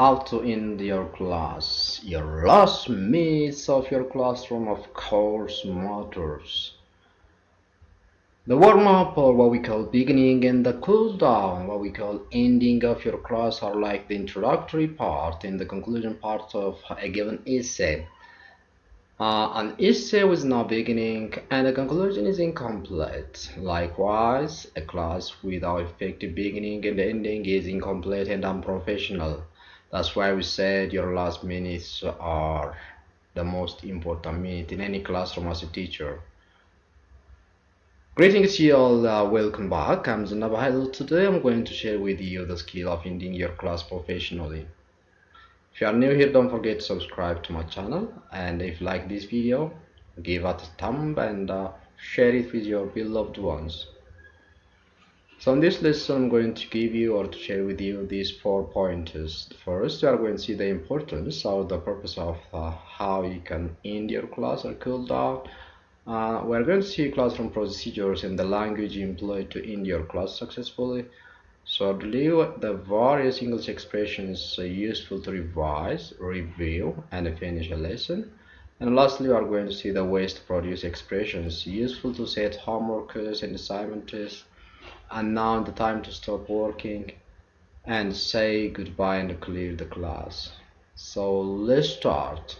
how to end your class. Your last minutes of your classroom, of course, matters. The warm-up, or what we call beginning, and the cool-down, what we call ending of your class, are like the introductory part and the conclusion part of a given essay. An essay with no beginning and a conclusion is incomplete. Likewise, a class without effective beginning and ending is incomplete and unprofessional. That's why we said your last minutes are the most important minute in any classroom as a teacher. Greetings to you all, welcome back. I'm Zenebe Hailu. Today I'm going to share with you the skill of ending your class professionally. If you are new here, don't forget to subscribe to my channel, and if you like this video, give it a thumb and share it with your beloved ones. So in this lesson, I'm going to give you or to share with you these 4 pointers. First, you are going to see the importance or the purpose of how you can end your class or cool down. We're going to see classroom procedures and the language employed to end your class successfully. Thirdly, the various English expressions are useful to revise, review, and finish a lesson. And lastly, we are going to see the ways to produce expressions useful to set homework and assignments, and now the time to stop working, and say goodbye and clear the class. So let's start.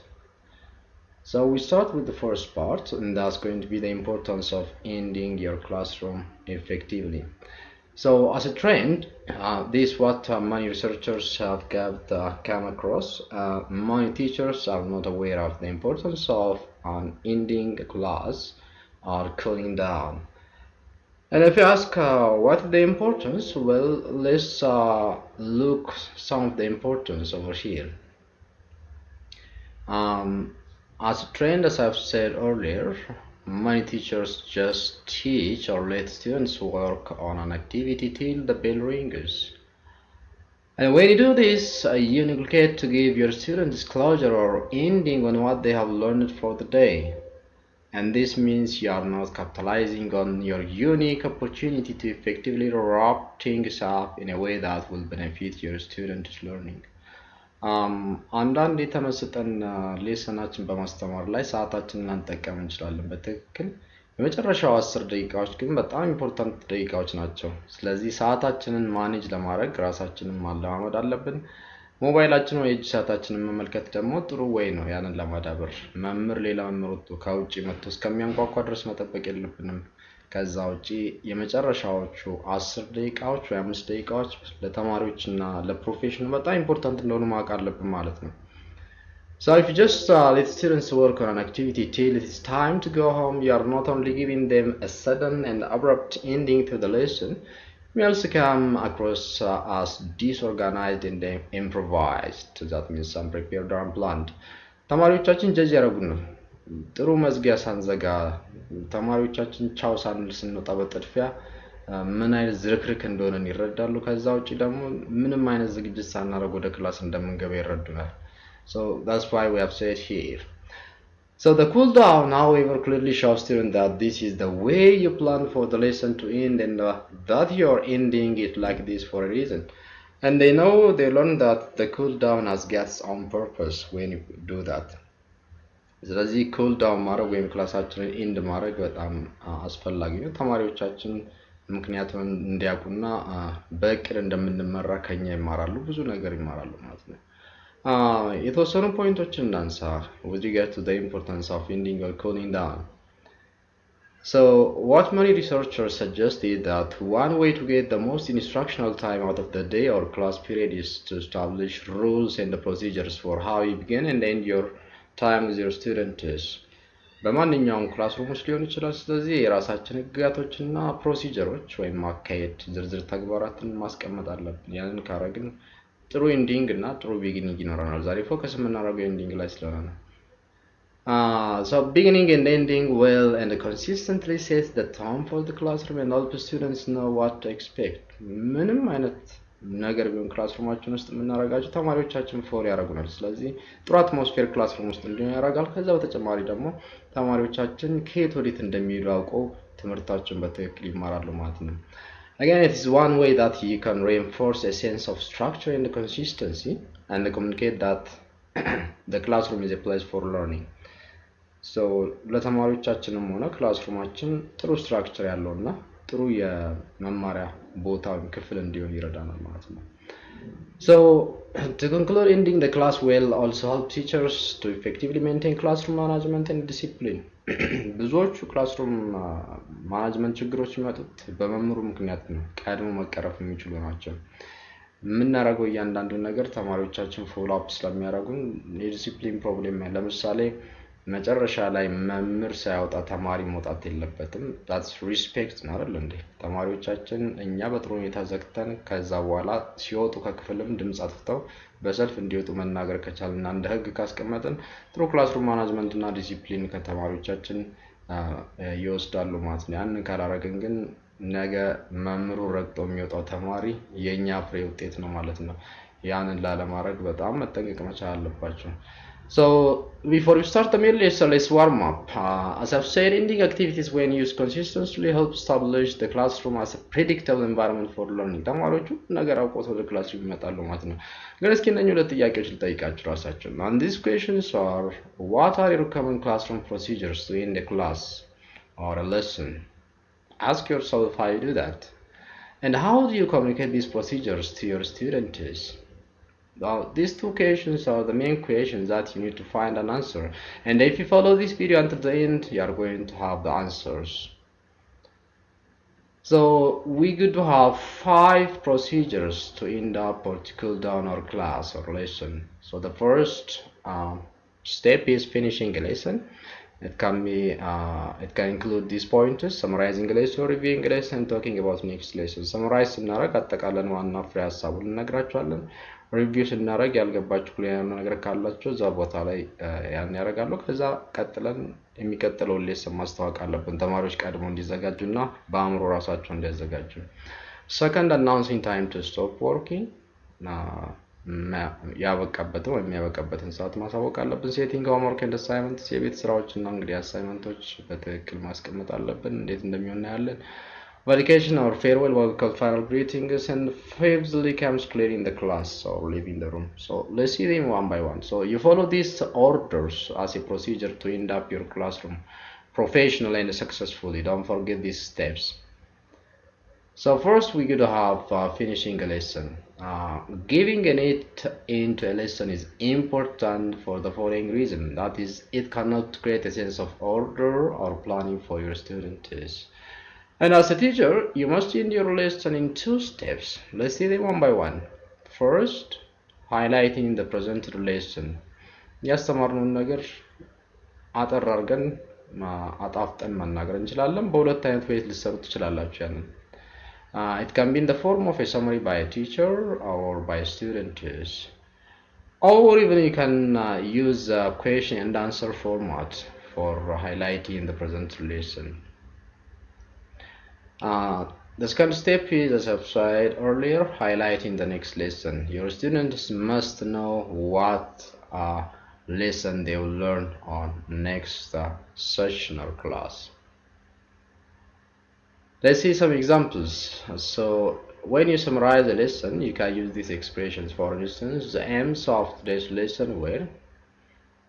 So we start with the first part, and that's going to be the importance of ending your classroom effectively. So as a trend, this is what many researchers have come across. Many teachers are not aware of the importance of ending a class or cooling down. And if you ask what the importance, well, let's look some of the importance over here. As a trend, as I've said earlier, many teachers just teach or let students work on an activity till the bell rings. And when you do this, you neglect to give your students closure or ending on what they have learned for the day. And this means you are not capitalizing on your unique opportunity to effectively wrap things up in a way that will benefit your students' learning. አንዳንድ የተመስጠን ሌሰናችን በማስተማር ላይ ሰዓታችንን አንጠቀም እንችላለን በትክክል የመጨረሻው 10 ደቂቃዎች ግን በጣም ኢምፖርታንት ደቂቃዎች ናቸው ስለዚህ ሰዓታችንን ማኔጅ ለማድረግ ራሳችንን ማለማመድ አለብን ሞባይላችን ወይ እጅ ሰዓታችንን መመልከት ደግሞ ጥሩ ወይ ነው ያንን ለማዳበር መምህር ሌላ መምህር ከውጪ መጥቶ እስከሚያንቋቋ ድረስ መጠበቅ የለብንም ከዛ ውጪ የመጨረሻዎቹ 10 ደቂቃዎች ወይ 5 ደቂቃዎች ለተማሪዎችና ለፕሮፌሽኑ በጣም ኢምፖርታንት እንደሆኑ ማወቅ አለብን ማለት ነው So if you just let students work on an activity till it's time to go home, you are not only giving them a sudden and abrupt ending to the lesson, you also come across as disorganized and improvised. So that means unprepared or unplanned. ተማሪዎቻችን ጀጅ ያረጉን ነው ጥሩ መዝጊያ ሳንዘጋ ተማሪዎቻችን ቻው ሳንል ስንወጣ በጥድፊያ ምን አይነት ዝርክርክ እንደሆነን ይረዳሉ ከዛ ውጪ ደግሞ ምንም አይነት ዝግጅት ሳናረግ ወደ ክላስ እንደምንገባ ይረዱናል So that's why we have said here. So the cool down, however, clearly shows students that this is the way you plan for the lesson to end and that you're ending it like this for a reason. And they learn that the cool down has got its own purpose when you do that. ስለዚህ ኩል ዳውን ማድረግ ወይም ክላሳችንን ኢንድ ማድረግ በጣም አስፈላጊ ነው ተማሪዎቻችን ምክንያቱም እንዲያውቁና በእቅድ እንደምንመራ ከኛ ይማራሉ ብዙ ነገር ይማራሉ ማለት ነው የተወሰኑ ፖይንቶችን እናንሳ with regard to the importance of ending or cooling down So what many researchers suggested that one way to get the most instructional time out of the day or class period is to establish rules and the procedures for how you begin and end your time with your students በማንኛውም ክላስሩም ውስጥ ሊሆን ይችላል ስለዚህ የራሳችን ህግጋቶችና ፕሮሲጀሮች ወይም ማካሄድ ዝርዝር ተግባራትን ማስቀመጥ አለብን ያንን ካረግን ጥሩ ኢንዲንግ እና ጥሩ ቢጊኒንግ ይኖረናል ዛሬ ፎከስ የምናደርገው ኢንዲንግ ላይ ስለሆነ ነው So beginning and ending well and consistently sets the tone for the classroom and help students know what to expect ምንም አይነት ነገር ቢሆን ክላስሩማችን ውስጥ የምናረጋቸው ተማሪዎቻችን ፎር ያረጉናል ስለዚህ ጥሩ አትሞስፌር ክላስሩም ውስጥ እንዲሆን ያረጋል ከዛ በተጨማሪ ደግሞ ተማሪዎቻችን ከየት ወዴት እንደሚሄዱ አውቀው ትምህርታቸውን በትክክል ይማራሉ ማለት ነው Again, it is one way that you can reinforce a sense of structure and consistency and communicate that the classroom is a place for learning. So ለተማሪዎቻችንም ሆነ ክላስሩማችን ጥሩ ስትራክቸር ያለውና ጥሩ የመማሪያ ቦታ ክፍል እንዲሆን ይረዳናል ማለት ነው። So to conclude, ending the class will also help teachers to effectively maintain classroom management and discipline. ብዙዎቹ ክላስሩም ማኔጅመንት ችግሮች የሚመጡት በመምህሩ ምክንያት ነው። ቀድሞ መቀረፍ የሚችሉ ናቸው። የምናደርገው እያንዳንዱ ነገር ተማሪዎቻችን ፎሎ አፕ ስለሚያደርጉን የዲሲፕሊን ፕሮብሌም ለምሳሌ መጨረሻ ላይ መምህር ሳያወጣ ተማሪ መውጣት የለበትም። that's respect ነው አይደል እንዴ? ተማሪዎቻችን እኛ በጥሩ ሁኔታ ዘግተን ከዛ በኋላ ሲወጡ ከክፍልም ድምጽ አጥፍተው በሰልፍ እንዲወጡ መናገር ከቻልና እንደ ህግ ካስቀመጥን ጥሩ ክላስሩም ማኔጅመንት እና ዲሲፕሊን ከተማሪዎቻችን ይወስዳሉ ማለት ነው። ያንን ካላረግን ግን ነገ መምህሩ ረግጦ የሚወጣው ተማሪ የኛ ፍሬ ውጤት ነው ማለት ነው። ያንን ላለማድረግ በጣም መጠንቀቅ መቻል አለባቸው። So before we start the main lesson, let's warm up. As I've said, ending activities when used consistently help establish the classroom as a predictable environment for learning. ተማሪዎቹ ነገር አውቀው ወደ ክላስሩም ይመጣሉ ማለት ነው። ግን እስኪ እነኚህ ሁለት ጥያቄዎች ልጠይቃችሁ ራሳችሁ። And these questions are: what are your common classroom procedures to end a class or a lesson? Ask yourself how you do that. And how do you communicate these procedures to your students? Now, these two questions are the main questions that you need to find an answer. And if you follow this video until the end, you are going to have the answers. So, we're going to have 5 procedures to end up or to cool down our class or lesson. So, the first step is finishing a lesson. It can include these pointers: summarizing a lesson, reviewing a lesson, talking about next lesson. Summarize ስናደርግ አጠቃለን ዋና ፍሬ ሀሳቡን እንነግራቸዋለን። ሪቪው ስናደርግ ያልገባችሁ ክሊየር ነገር ካላችሁ እዛ ቦታ ላይ ያን ያደርጋሉ። ከዛ ቀጥለን የሚቀጥለውን ሌሰን ማስተዋወቅ አለብን ተማሪዎች ቀድሞ እንዲዘጋጁና በአእምሮ ራሳቸው እንዲያዘጋጁ። Second, announcing time to stop working. ያበቃበትን ወይም ያበቃበትን ሰዓት ማሳወቅ አለብን። ሴቲንግ ሆምወርክ ኤንድ አሳይመንትስ የቤት ስራዎችና እንግዲህ አሳይመንቶች በትክክል ማስቀመጥ አለብን። እንዴት እንደሚሆን እናያለን። Vacation or farewell, what we call final greetings, and fifthly comes clearing the class or leaving the room. So let's see them one by one. So you follow these orders as a procedure to end up your classroom professionally and successfully. Don't forget these steps. So first we're going to have finishing a lesson. Giving an it into a lesson is important for the following reason. That is, it cannot create a sense of order or planning for your students. And as a teacher, you must end your lesson in 2 steps. Let's see them one by one. First, highlighting the presented lesson. ያስተማርነውን ነገር አጠር አድርገን አጣፍጠን መናገር እንችላለን። በሁለት አይነት ወይ ልትሰሩት ትችላላችሁ ያንን። It can be in the form of a summary by a teacher or by students. Or even you can use a question and answer format for highlighting the presented lesson. The second step is, as I've said earlier, highlighting the next lesson. Your students must know what lesson they will learn on next session or class. Let's see some examples. So when you summarize a lesson, you can use these expressions. For instance, the aims of today's lesson were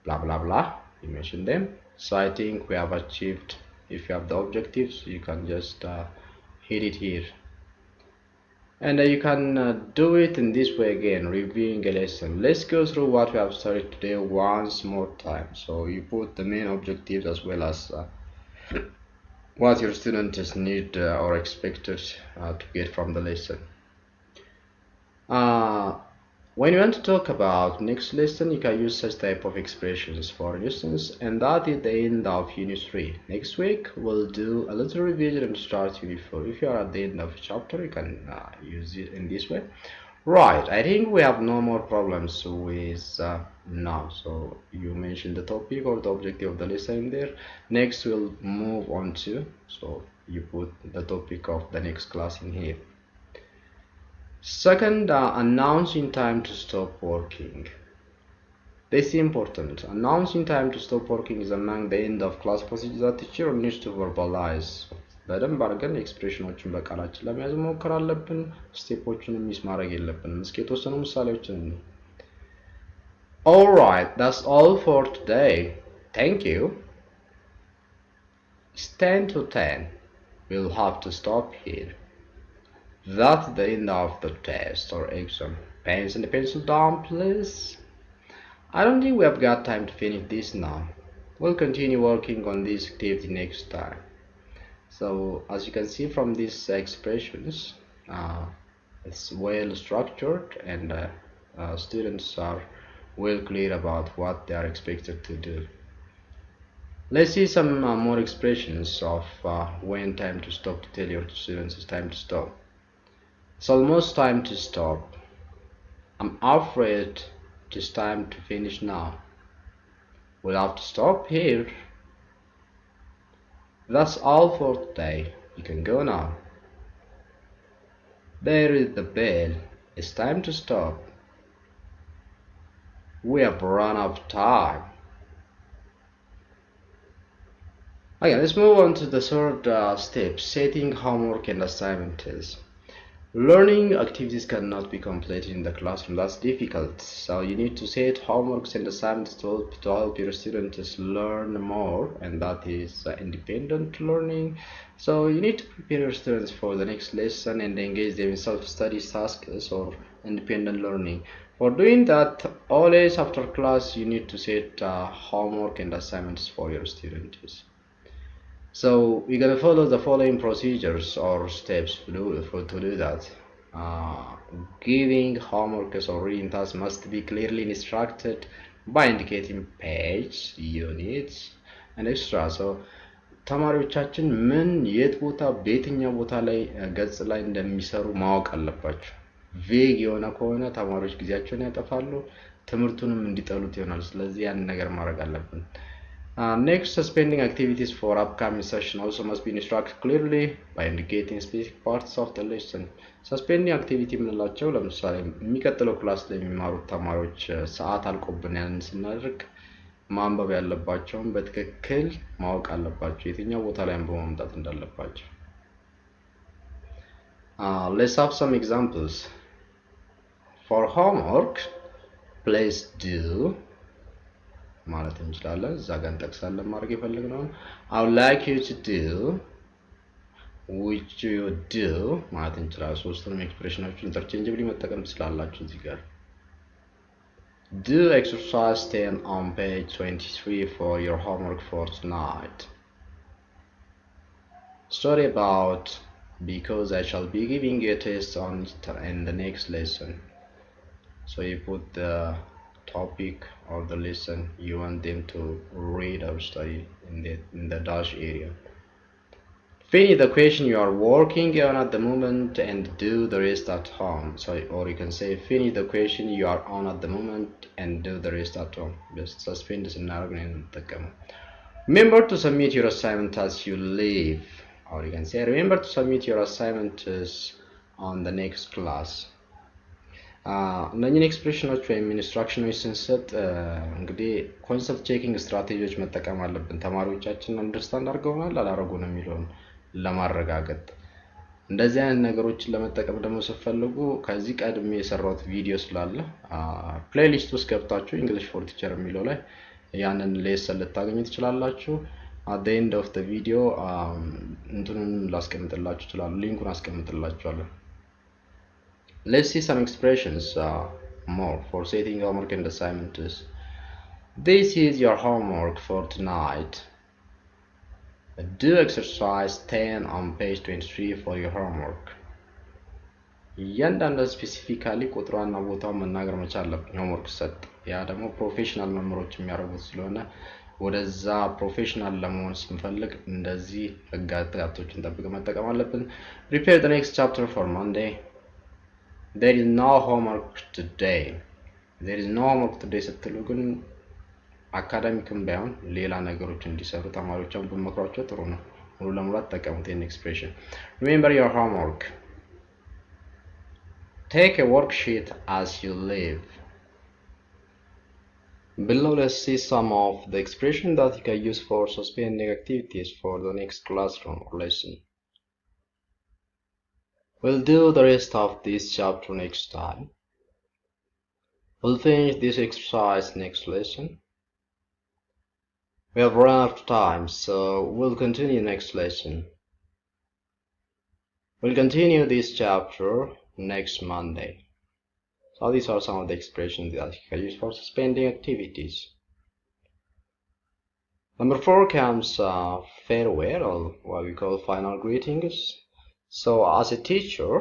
blah blah blah. You mention them. So I think we have achieved. If you have the objectives, you can just hit it here. And you can do it in this way again, reviewing a lesson. Let's go through what we have studied today once more time. So you put the main objectives as well as what your students need or expected to get from the lesson. When you want to talk about next lesson, you can use such type of expressions. For instance, and that is the end of Unit 3. Next week, we'll do a little revision and start Unit 4. If you are at the end of a chapter, you can use it in this way. Right, I think we have no more problems with now. So you mentioned the topic or the objective of the lesson there. Next, we'll move on to, so you put the topic of the next class in here. Second, announcing time to stop working. This is important. Announcing time to stop working is among the end of class procedures that teacher needs to verbalize. በደንብ አድርገን ኤክስፕሬሽኖችን በቃላችን ለመያዝ መሞከር አለብን። ስቴፖችን ሚስ ማድረግ የለብንም። እስኪ የተወሰኑ ምሳሌዎችን Alright, that's all for today. Thank you. It's 10 to 10. We'll have to stop here. That's the end of the test or exam. Pens and the pencil down, please. I don't think we have got time to finish this now. We'll continue working on this activity next time. So, as you can see from these expressions, it's well structured and students are well clear about what they are expected to do. Let's see some more expressions of when time to stop to tell your students it's time to stop. It's almost time to stop. I'm afraid it's time to finish now. We'll have to stop here. That's all for today. You can go now. There is the bell. It's time to stop. We have run out of time. Okay, let's move on to the third step, setting homework and assignments. Learning activities cannot be completed in the classroom. That's difficult. So you need to set homeworks and assignments to help your students learn more, and that is independent learning. So you need to prepare your students for the next lesson and engage them in self-study tasks or independent learning. For doing that, always after class, you need to set homework and assignments for your students. So we're gonna follow the following procedures or steps to do that. Giving homework or reading tasks must be clearly instructed by indicating page, units, and extra. So ተማሪዎቻችን ምን የት ቦታ በየትኛው ቦታ ላይ ገጽ ላይ እንደሚሰሩ ማወቅ አለባቸው። ቬግ የሆነ ከሆነ ተማሪዎች ጊዜያቸውን ያጠፋሉ፣ ትምህርቱንም እንዲጠሉት ይሆናል። ስለዚህ ያን ነገር ማድረግ አለብን። Next, suspending activities for upcoming session also must be instructed clearly by indicating specific parts of the lesson. Suspending activity የምንላቸው ለምሳሌ የሚቀጥለው ክላስ ላይ የሚማሩት ተማሪዎች ሰዓት አልቆብን ያንን ስናደርግ ማንበብ ያለባቸውን በትክክል ማወቅ አለባቸው የትኛው ቦታ ላይ አንብበው መምጣት እንዳለባቸው። Let's have some examples. For homework, please do ማለት እንችላለን። እዛ ጋር እንጠቅሳለን ማድረግ የፈለግነውን። I would like you to do, which you do ማለት እንችላለን። ሶስቱንም ኤክስፕሬሽኖች ኢንተርቼንጅብሊ መጠቀም ትችላላችሁ እዚህ ጋር። Do exercise 10 on page 23 for your homework for tonight. Story about because I shall be giving you a test on it in the next lesson. So you put the topic or the lesson you want them to read or study in the dash area. Finish the question you are working on at the moment and do the rest at home. So, or you can say finish the question you are on at the moment and do the rest at home. Just suspend this and remember to submit your assignment as you leave. Or you can say remember to submit your assignment on the next class. እነኚህን ኤክስፕሬሽኖች ወይም ኢንስትራክሽኖች ስንሰጥ እንግዲህ ኮንሰፕት ቼኪንግ ስትራቴጂዎች መጠቀም አለብን። ተማሪዎቻችን አንደርስታንድ አድርገውናል አላረጉንም የሚለውን ለማረጋገጥ። እንደዚህ አይነት ነገሮችን ለመጠቀም ደግሞ ስትፈልጉ ከዚህ ቀድሜ የሰራሁት ቪዲዮ ስላለ ፕሌሊስት ውስጥ ገብታችሁ እንግሊሽ ፎር ቲቸር የሚለው ላይ ያንን ሌሰን ልታገኙ ትችላላችሁ። at the end of the video እንትኑን ላስቀምጥላችሁ እችላለሁ፣ ሊንኩን አስቀምጥላችኋለሁ። Let's see some expressions more for setting homework and assignments. This is your homework for tonight. Do exercise 10 on page 23 for your homework. እያንዳንዱ ስፔሲፊካሊ ቁጥሯና ቦታውን መናገር መቻል አለብኝ። ሆምወርክ ሰጥ ያ ደግሞ ፕሮፌሽናል መምህሮች የሚያደርጉት ስለሆነ ወደዛ ፕሮፌሽናል ለመሆን ስንፈልግ እንደዚህ ህግጋቶችን ጠብቀን መጠቀም አለብን። Prepare the next chapter for Monday. There is no homework today. There is no homework today ስትሉ ግን አካዳሚክም ባይሆን ሌላ ነገሮች እንዲሰሩ ተማሪዎችን በመክሯቸው ጥሩ ነው። ሙሉ ለሙሉ ተጠቀሙት ይሄን ኤክስፕሬሽን። Remember your homework. Take a worksheet as you leave. Below, let's see some of the expressions that you can use for suspending activities for the next classroom or lesson. We'll do the rest of this chapter next time. We'll finish this exercise next lesson. We have run out of time, so we'll continue next lesson. We'll continue this chapter next Monday. So these are some of the expressions that you can use for suspending activities. Number 4 comes farewell, or what we call final greetings. So as a teacher,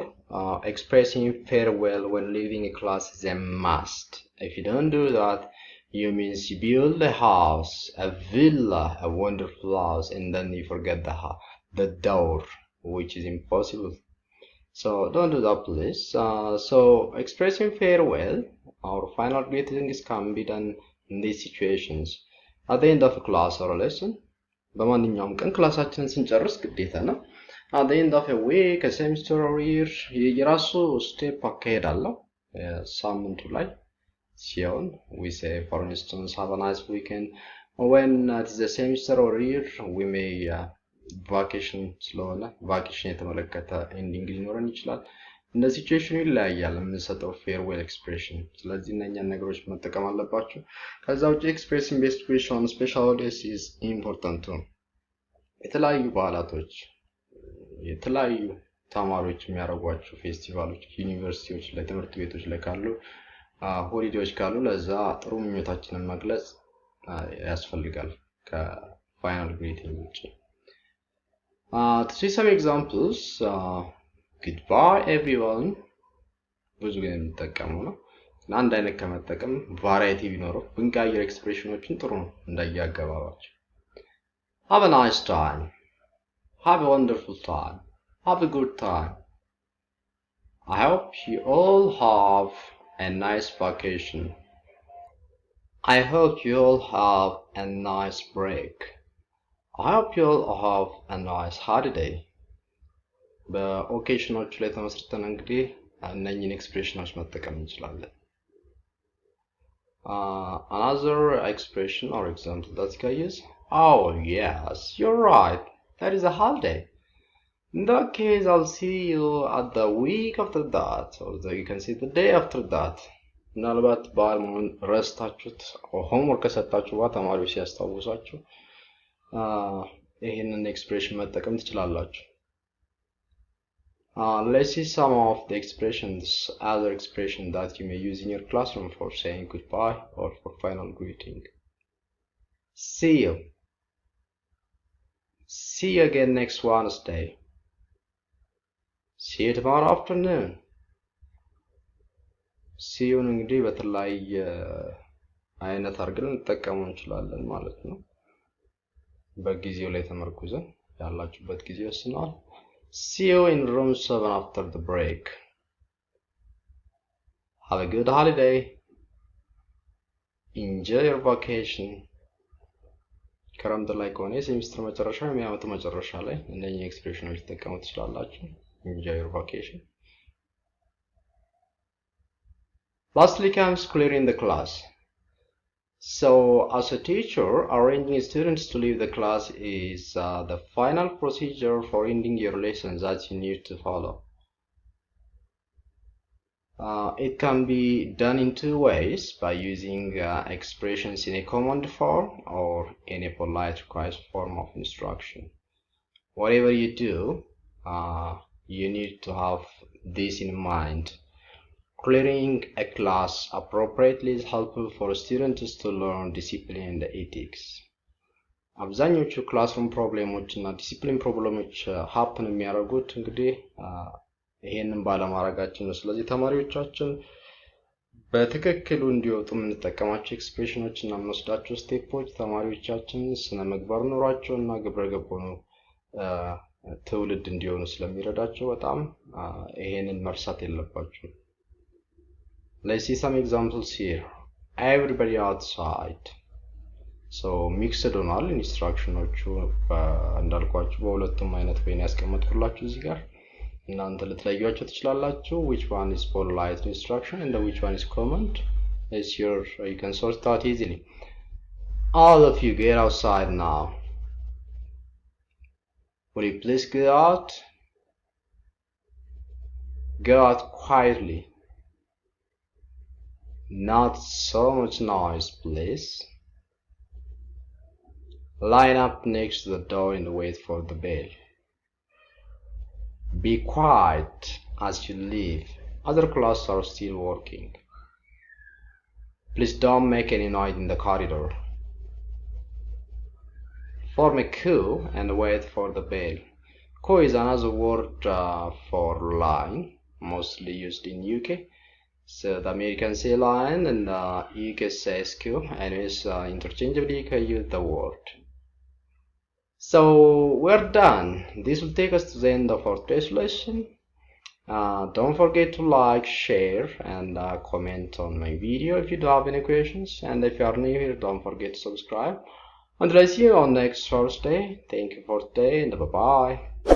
expressing farewell when leaving a class is a must. If you don't do that, you means you build a house, a villa, a wonderful house, and then you forget the door, which is impossible. So don't do that, please. So expressing farewell or final greetings can be done in these situations. At the end of a class or a lesson, በማንኛውም ቀን ክላሳችንን ስንጨርስ ግዴታ ነው። At the end of a week, a semester or year, የራሱ ስቴፕ አካሄድ አለው ሳምንቱ ላይ ሲሆን we say for instance have a nice weekend. When it is a semester or year, we may ቫኬሽን ስለሆነ ቫኬሽን የተመለከተ ኤንዲንግ ሊኖረን ይችላል። እንደ ሲቹዌሽኑ ይለያያል የምንሰጠው ፌርዌል ኤክስፕሬሽን። ስለዚህ እነኛን ነገሮች መጠቀም አለባችሁ። ከዛ ውጪ ኤክስፕሬሲንግ ቤስት ዊሽ ኦን ስፔሻል ዴይስ ኢዝ ኢምፖርታንት ቱ የተለያዩ በዓላቶች የተለያዩ ተማሪዎች የሚያደርጓቸው ፌስቲቫሎች ዩኒቨርሲቲዎች ላይ ትምህርት ቤቶች ላይ ካሉ ሆሊዴዎች ካሉ ለዛ ጥሩ ምኞታችንን መግለጽ ያስፈልጋል ከፋይናል ግሪቲንግ ውጪ። To see some examples, goodbye everyone ብዙ ጊዜ የምንጠቀመው ነው። አንድ አይነት ከመጠቀም ቫራይቲ ቢኖረው ብንቀያየር ኤክስፕሬሽኖችን ጥሩ ነው እንዳያገባባቸው። Have a nice time. Have a wonderful time. Have a good time. I hope you all have a nice vacation. I hope you all have a nice break. I hope you all have a nice holiday. በኦኬሽኖቹ ላይ ተመስርተን እንግዲህ እነኚህን ኤክስፕሬሽኖች መጠቀም እንችላለን። Another expression or example that you can use. Oh yes, you're right. That is a holiday. In that case, I'll see you at the week after that, or you can see the day after that. ምናልባት በዓል መሆኑን ረስታችሁት ሆምወርክ ከሰጣችሁ ተማሪዎች ሲያስታውሳችሁ ይሄንን ኤክስፕሬሽን መጠቀም ትችላላችሁ። Let's see some of the expressions, other expressions that you may use in your classroom for saying goodbye or for final greeting. See you. See you again next Wednesday. See you tomorrow afternoon. See you እንግዲህ በተለያየ አይነት አድርገን እንጠቀመው እንችላለን ማለት ነው። በጊዜው ላይ ተመርኩዘን ያላችሁበት ጊዜ ወስኗል። See you in room 7 after the break. Have a good holiday. Enjoy your vacation. ክረምት ላይ ከሆነ የሴሚስተር መጨረሻ ወይም የዓመቱ መጨረሻ ላይ እነኚህ ኤክስፕሬሽኖች ተጠቀሙ ትችላላችሁ። Enjoy your vacation. Lastly comes clearing the class. So, as a teacher, arranging students to leave the class is the final procedure for ending your lessons that you need to follow. It can be done in two ways, by using expressions in a command form or in a polite request form of instruction. Whatever you do, you need to have this in mind. Clearing a class appropriately is helpful for students to learn discipline and ethics. አብዛኞቹ ክላስሩም ፕሮብሌሞች እና ዲሲፕሊን ፕሮብሌሞች ሀፕን የሚያደርጉት እንግዲህ ይሄንን ባለማድረጋችን ነው። ስለዚህ ተማሪዎቻችን በትክክሉ እንዲወጡ የምንጠቀማቸው ኤክስፕሬሽኖች እና የምንወስዳቸው ስቴፖች ተማሪዎቻችን ስነ ምግባር ኖሯቸው እና ግብረ ገብ ሆነው ትውልድ እንዲሆኑ ስለሚረዳቸው በጣም ይሄንን መርሳት የለባቸው። Let's see some examples here. Everybody outside. So mixed ሆኗል ኢንስትራክሽኖቹ እንዳልኳችሁ በሁለቱም አይነት ወይ ያስቀመጥኩላችሁ እዚህ ጋር እናንተ ልትለዩዋቸው ትችላላችሁ. Which one is polite instruction and which one is command? It's you can sort it out easily. All of you get outside now. Will you please go out? Go out quietly. Not so much noise, please. Line up next to the door and wait for the bell. Be quiet as you leave. Other clocks are still working. Please don't make any noise in the corridor. Form a queue and wait for the bell. Queue is another word for line, mostly used in UK. So the Americans say line and the UK says queue, and it's interchangeably you can use the word. So we're done. This will take us to the end of our today's lesson. Don't forget to like, share, and comment on my video if you do have any questions. And if you are new here, don't forget to subscribe. Until I see you on next Thursday, thank you for today and bye bye.